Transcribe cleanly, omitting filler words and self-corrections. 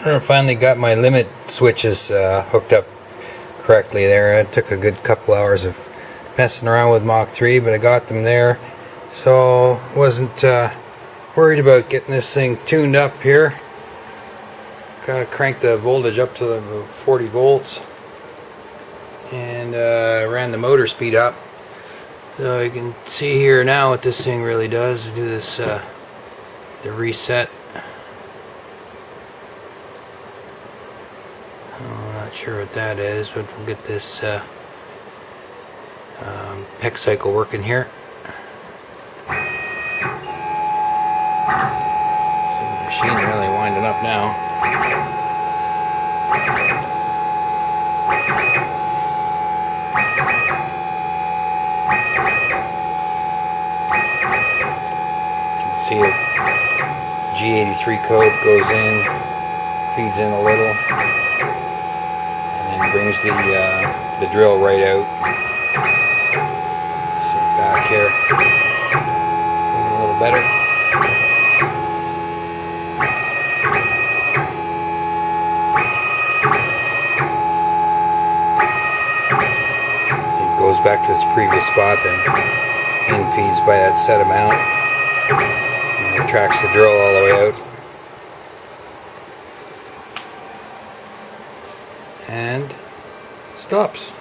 I finally got my limit switches hooked up correctly there. It took a good couple hours of messing around with Mach 3, but I got them there. So wasn't worried about getting this thing tuned up here. Gotta crank the voltage up to the 40 volts. And ran the motor speed up. So you can see here now what this thing really does. Do this, the reset. I'm not sure what that is, but we'll get this PEC cycle working here. So the machine really winding up now. You can see the G83 code goes in, feeds in a little, and then brings the drill right out. So back here, maybe a little better. So it goes back to its previous spot, then in feeds by that set amount, and it tracks the drill all the way out. And stops.